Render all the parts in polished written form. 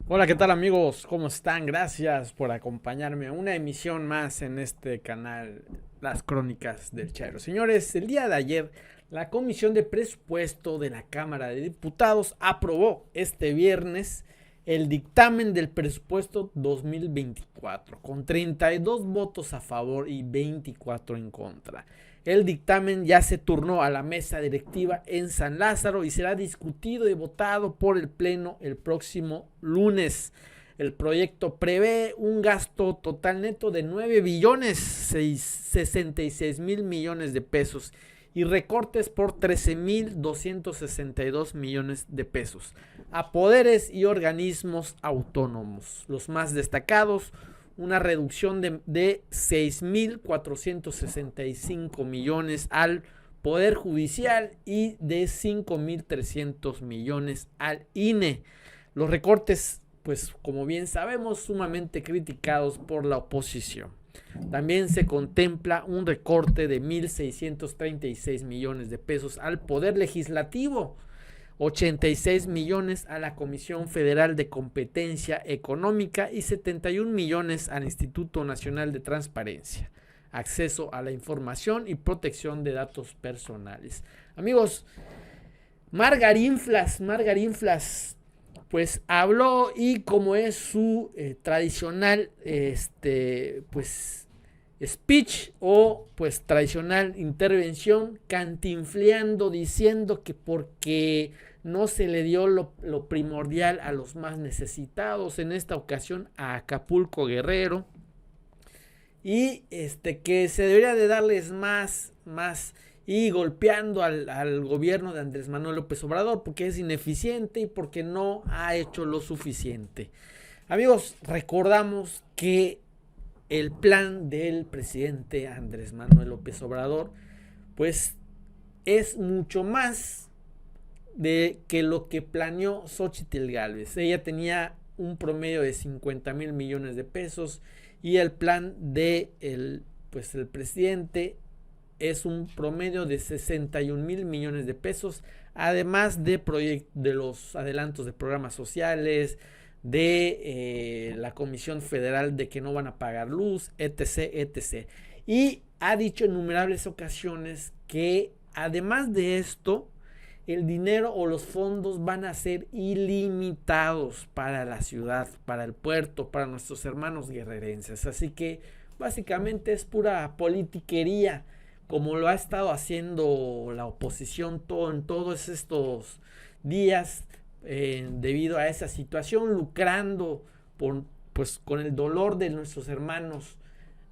Hola, ¿qué tal amigos? ¿Cómo están? Gracias por acompañarme a una emisión más en este canal, Las Crónicas del Chairo. Señores, el día de ayer, la Comisión de Presupuesto de la Cámara de Diputados aprobó este viernes el dictamen del presupuesto 2024, con 32 votos a favor y 24 en contra. El dictamen ya se turnó a la mesa directiva en San Lázaro y será discutido y votado por el Pleno el próximo lunes. El proyecto prevé un gasto total neto de 9 billones 66 mil millones de pesos y recortes por 13.262 millones de pesos a poderes y organismos autónomos. Los más destacados: una reducción de 6.465 millones al Poder Judicial y de 5.300 millones al INE. Los recortes, pues como bien sabemos, sumamente criticados por la oposición. También se contempla un recorte de 1.636 millones de pesos al Poder Legislativo, 86 millones a la Comisión Federal de Competencia Económica y 71 millones al Instituto Nacional de Transparencia, Acceso a la Información y Protección de Datos Personales. Amigos, Margarinflas, pues habló y como es su tradicional, pues speech o pues tradicional intervención, cantinfleando, diciendo que porque no se le dio lo primordial a los más necesitados, en esta ocasión a Acapulco Guerrero, y que se debería de darles más y golpeando al gobierno de Andrés Manuel López Obrador porque es ineficiente y porque no ha hecho lo suficiente. Amigos, recordamos que el plan del presidente Andrés Manuel López Obrador pues es mucho más de que lo que planeó Xochitl Gálvez. Ella tenía un promedio de 50 mil millones de pesos y el plan de pues el presidente es un promedio de 61 mil millones de pesos, además de los adelantos de programas sociales, de la Comisión Federal de que no van a pagar luz, etc, etc. Y ha dicho en innumerables ocasiones que además de esto, el dinero o los fondos van a ser ilimitados para la ciudad, para el puerto, para nuestros hermanos guerrerenses. Así que básicamente es pura politiquería, como lo ha estado haciendo la oposición en todos estos días, debido a esa situación, lucrando pues, con el dolor de nuestros hermanos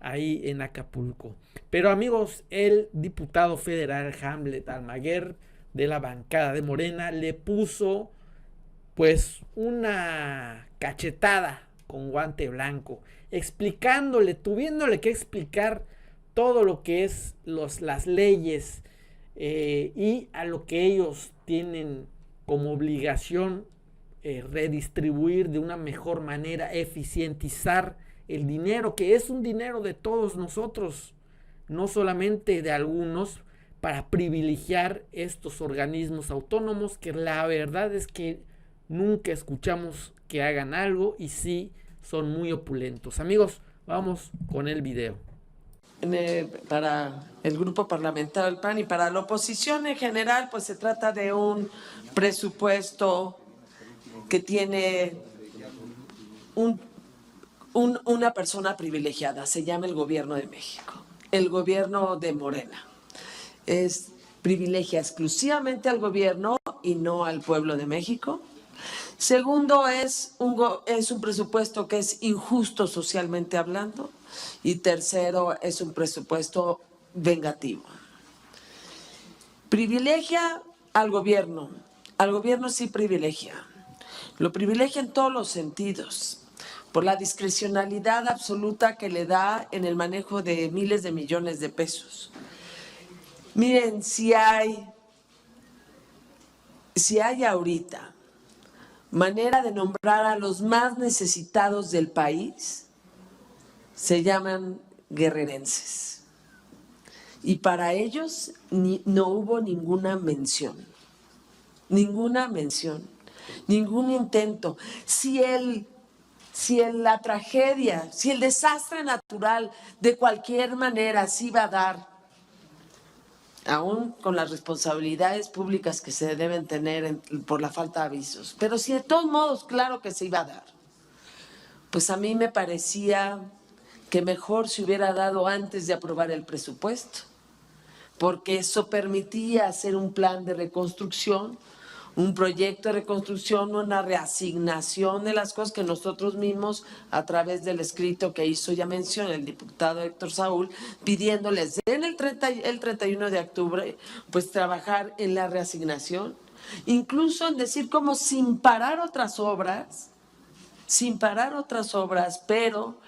ahí en Acapulco. Pero amigos, el diputado federal Hamlet Almaguer, de la bancada de Morena, le puso pues una cachetada con guante blanco, explicándole, tuviéndole que explicar todo lo que es las leyes, y a lo que ellos tienen como obligación, redistribuir de una mejor manera, eficientizar el dinero, que es un dinero de todos nosotros, no solamente de algunos, para privilegiar estos organismos autónomos que la verdad es que nunca escuchamos que hagan algo y sí son muy opulentos. Amigos, vamos con el video. Para el grupo parlamentario del PAN y para la oposición en general, pues se trata de un presupuesto que tiene una persona privilegiada, se llama el gobierno de México, el gobierno de Morena. Privilegia exclusivamente al gobierno y no al pueblo de México. Segundo, es un presupuesto que es injusto socialmente hablando. Y tercero, es un presupuesto vengativo. Privilegia al gobierno sí privilegia. Lo privilegia en todos los sentidos, por la discrecionalidad absoluta que le da en el manejo de miles de millones de pesos. Miren, si hay ahorita manera de nombrar a los más necesitados del país, se llaman guerrerenses. Y para ellos no hubo ninguna mención. Ninguna mención. ningún intento. Si la tragedia, si el desastre natural de cualquier manera se iba a dar, aún con las responsabilidades públicas que se deben tener por la falta de avisos, pero si de todos modos, claro que se iba a dar, pues a mí me parecía que mejor se hubiera dado antes de aprobar el presupuesto, porque eso permitía hacer un plan de reconstrucción, un proyecto de reconstrucción, una reasignación de las cosas que nosotros mismos, a través del escrito que hizo, ya mencioné, el diputado Héctor Saúl, pidiéndoles en el 31 de octubre, pues trabajar en la reasignación, incluso en decir como sin parar otras obras, pero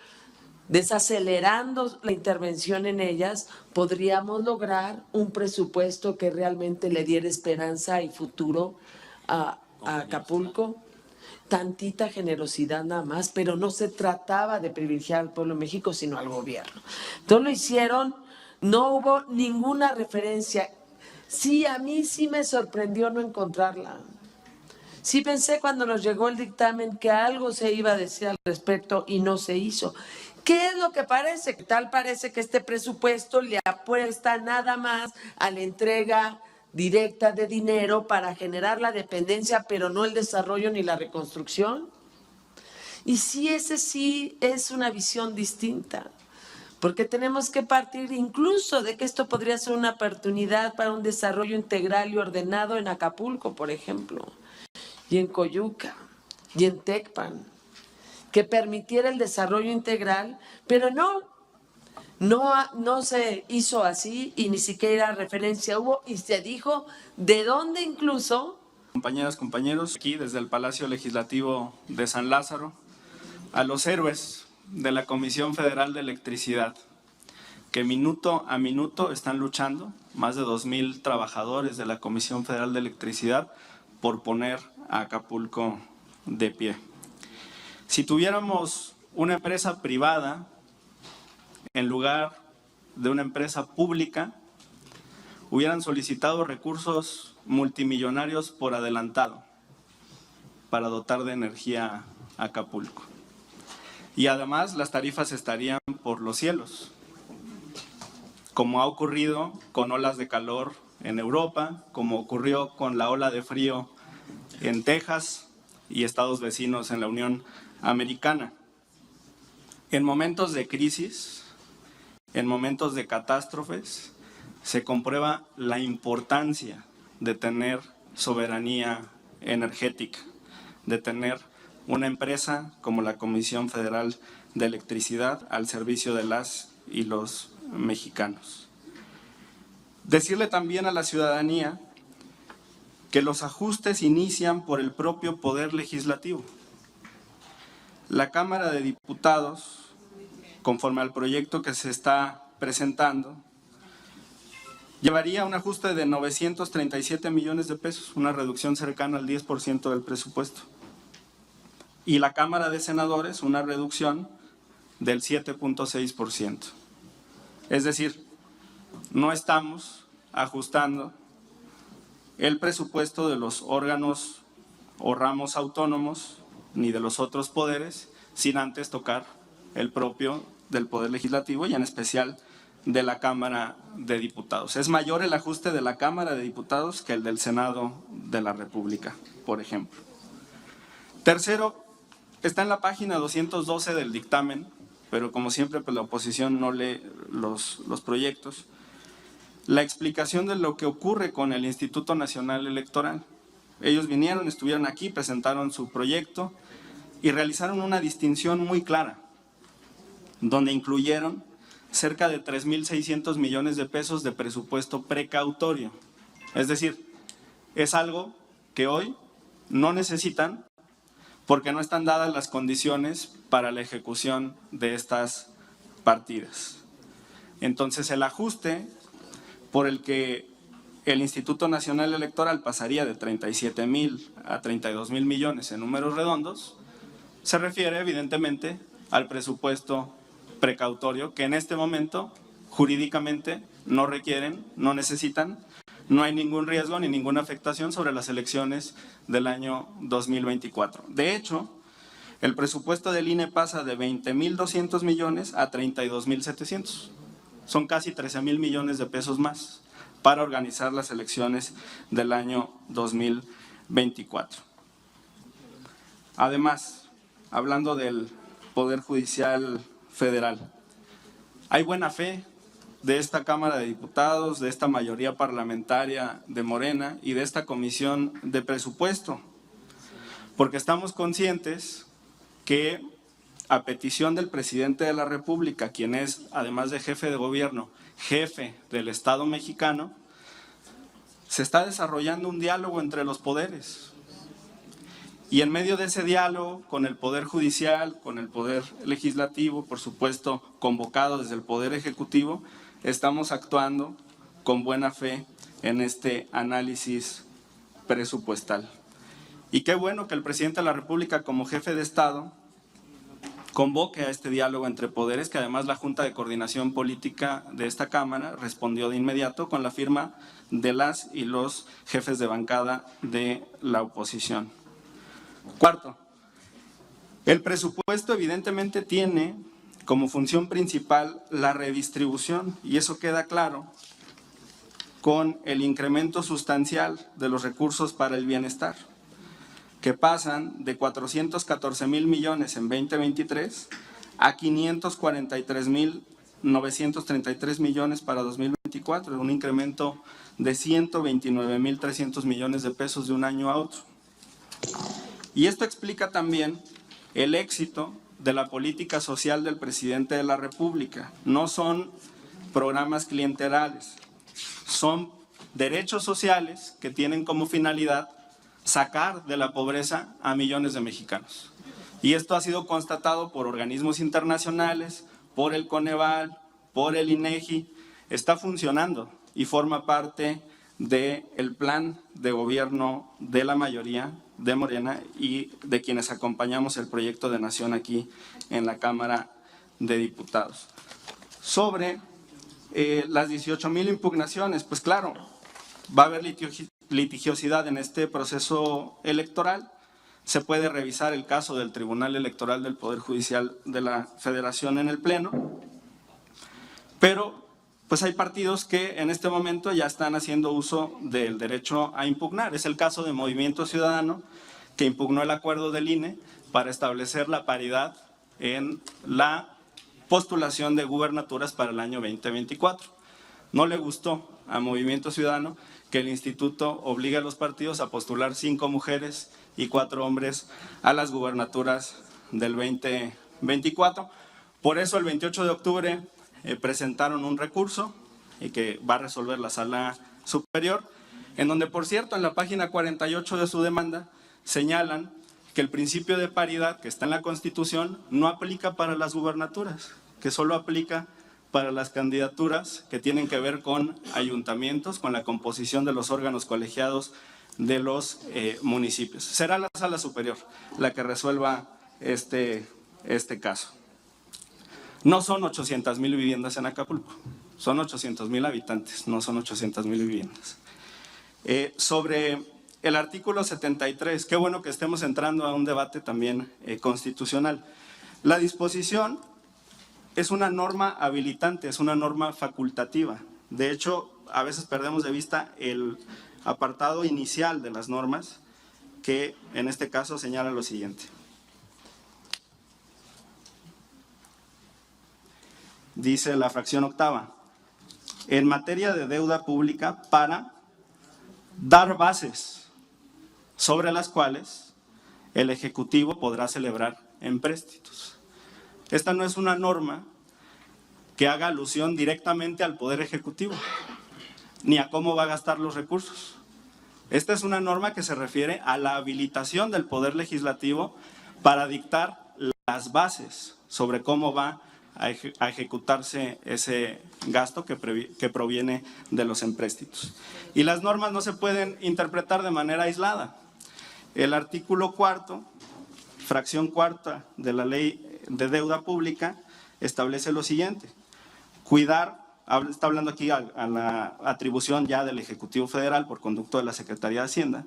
desacelerando la intervención en ellas, podríamos lograr un presupuesto que realmente le diera esperanza y futuro a Acapulco. Tantita generosidad nada más, pero no se trataba de privilegiar al pueblo de México, sino al gobierno. Entonces lo hicieron, no hubo ninguna referencia. Sí, a mí sí me sorprendió no encontrarla. Sí pensé cuando nos llegó el dictamen que algo se iba a decir al respecto y no se hizo. ¿Qué es lo que parece? Tal parece que este presupuesto le apuesta nada más a la entrega directa de dinero para generar la dependencia, pero no el desarrollo ni la reconstrucción. Y sí, ese sí es una visión distinta, porque tenemos que partir incluso de que esto podría ser una oportunidad para un desarrollo integral y ordenado en Acapulco, por ejemplo, y en Coyuca, y en Tecpan, que permitiera el desarrollo integral, pero no se hizo así y ni siquiera referencia hubo y se dijo de dónde incluso. Compañeras, compañeros, aquí desde el Palacio Legislativo de San Lázaro, a los héroes de la Comisión Federal de Electricidad, que minuto a minuto están luchando, más de 2,000 trabajadores de la Comisión Federal de Electricidad, por poner a Acapulco de pie. Si tuviéramos una empresa privada en lugar de una empresa pública, hubieran solicitado recursos multimillonarios por adelantado para dotar de energía a Acapulco. Y además las tarifas estarían por los cielos, como ha ocurrido con olas de calor en Europa, como ocurrió con la ola de frío en Texas y estados vecinos en la Unión Americana. En momentos de crisis, en momentos de catástrofes, se comprueba la importancia de tener soberanía energética, de tener una empresa como la Comisión Federal de Electricidad al servicio de las y los mexicanos. Decirle también a la ciudadanía que los ajustes inician por el propio Poder Legislativo. La Cámara de Diputados, conforme al proyecto que se está presentando, llevaría un ajuste de 937 millones de pesos, una reducción cercana al 10% del presupuesto. Y la Cámara de Senadores, una reducción del 7.6%. Es decir, no estamos ajustando el presupuesto de los órganos o ramos autónomos ni de los otros poderes sin antes tocar el propio del Poder Legislativo y en especial de la Cámara de Diputados. Es mayor el ajuste de la Cámara de Diputados que el del Senado de la República, por ejemplo. Tercero, está en la página 212 del dictamen, pero como siempre pues la oposición no lee los proyectos, la explicación de lo que ocurre con el Instituto Nacional Electoral. Ellos vinieron, estuvieron aquí, presentaron su proyecto y realizaron una distinción muy clara, donde incluyeron cerca de 3,600 millones de pesos de presupuesto precautorio. Es decir, es algo que hoy no necesitan porque no están dadas las condiciones para la ejecución de estas partidas. Entonces el ajuste por el que el Instituto Nacional Electoral pasaría de 37,000 a 32,000 millones en números redondos, se refiere evidentemente al presupuesto precautorio que en este momento jurídicamente no requieren, no necesitan, no hay ningún riesgo ni ninguna afectación sobre las elecciones del año 2024. De hecho, el presupuesto del INE pasa de 20.200 millones a 32.700. Son casi 13.000 millones de pesos más para organizar las elecciones del año 2024. Además, hablando del Poder Judicial Federal, hay buena fe de esta Cámara de Diputados, de esta mayoría parlamentaria de Morena y de esta Comisión de Presupuesto, porque estamos conscientes que a petición del presidente de la República, quien es, además de jefe de gobierno, jefe del Estado mexicano, se está desarrollando un diálogo entre los poderes. Y en medio de ese diálogo con el Poder Judicial, con el Poder Legislativo, por supuesto convocado desde el Poder Ejecutivo, estamos actuando con buena fe en este análisis presupuestal. Y qué bueno que el presidente de la República, como jefe de Estado, convoque a este diálogo entre poderes, que además la Junta de Coordinación Política de esta Cámara respondió de inmediato con la firma de las y los jefes de bancada de la oposición. Cuarto, el presupuesto evidentemente tiene como función principal la redistribución, y eso queda claro con el incremento sustancial de los recursos para el bienestar, que pasan de 414.000 millones en 2023 a 543.933 millones para 2024, un incremento de 129.300 millones de pesos de un año a otro. Y esto explica también el éxito de la política social del presidente de la República. No son programas clientelares, son derechos sociales que tienen como finalidad sacar de la pobreza a millones de mexicanos. Y esto ha sido constatado por organismos internacionales, por el Coneval, por el INEGI. Está funcionando y forma parte del plan de gobierno de la mayoría de Morena y de quienes acompañamos el proyecto de nación aquí en la Cámara de Diputados. Sobre las 18.000 impugnaciones, pues claro, va a haber litigiosidad en este proceso electoral. Se puede revisar el caso del Tribunal Electoral del Poder Judicial de la Federación en el Pleno, pero pues hay partidos que en este momento ya están haciendo uso del derecho a impugnar. Es el caso de Movimiento Ciudadano, que impugnó el acuerdo del INE para establecer la paridad en la postulación de gubernaturas para el año 2024. No le gustó a Movimiento Ciudadano que el instituto obligue a los partidos a postular 5 mujeres y 4 hombres a las gubernaturas del 2024. Por eso el 28 de octubre presentaron un recurso que va a resolver la Sala Superior, en donde, por cierto, en la página 48 de su demanda señalan que el principio de paridad que está en la Constitución no aplica para las gubernaturas, que solo aplica para las candidaturas que tienen que ver con ayuntamientos, con la composición de los órganos colegiados de los municipios. Será la Sala Superior la que resuelva este caso. No son 800.000 viviendas en Acapulco, son 800.000 habitantes, no son 800.000 viviendas. Sobre el artículo 73, qué bueno que estemos entrando a un debate también constitucional. La disposición es una norma habilitante, es una norma facultativa. De hecho, a veces perdemos de vista el apartado inicial de las normas, que en este caso señala lo siguiente. Dice la fracción octava, en materia de deuda pública para dar bases sobre las cuales el Ejecutivo podrá celebrar empréstitos. Esta no es una norma que haga alusión directamente al Poder Ejecutivo, ni a cómo va a gastar los recursos. Esta es una norma que se refiere a la habilitación del Poder Legislativo para dictar las bases sobre cómo va a ejecutarse ese gasto que proviene de los empréstitos. Y las normas no se pueden interpretar de manera aislada. El artículo 4, fracción cuarta de la Ley de Deuda Pública establece lo siguiente: cuidar está hablando aquí a la atribución ya del Ejecutivo Federal por conducto de la Secretaría de Hacienda,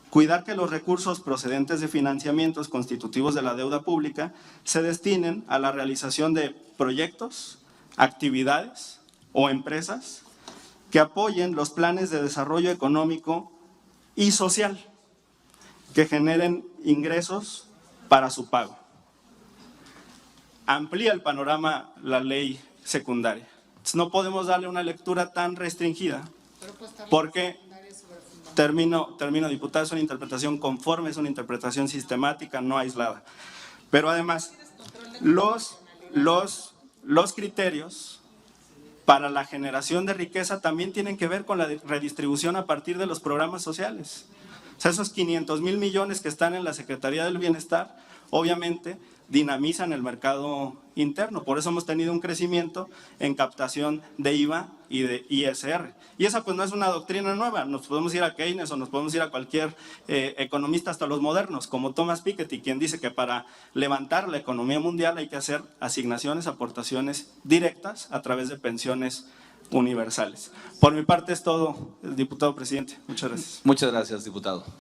cuidar que los recursos procedentes de financiamientos constitutivos de la deuda pública se destinen a la realización de proyectos, actividades o empresas que apoyen los planes de desarrollo económico y social, que generen ingresos para su pago. Amplía el panorama la ley secundaria. No podemos darle una lectura tan restringida porque, termino, diputado, es una interpretación conforme, es una interpretación sistemática, no aislada. Pero además, los criterios para la generación de riqueza también tienen que ver con la redistribución a partir de los programas sociales. O sea, esos 500,000 millones que están en la Secretaría del Bienestar, obviamente, dinamizan el mercado interno. Por eso hemos tenido un crecimiento en captación de IVA y de ISR. Y esa pues no es una doctrina nueva. Nos podemos ir a Keynes o nos podemos ir a cualquier economista, hasta los modernos, como Thomas Piketty, quien dice que para levantar la economía mundial hay que hacer asignaciones, aportaciones directas a través de pensiones universales. Por mi parte es todo, diputado presidente. Muchas gracias. Muchas gracias, diputado.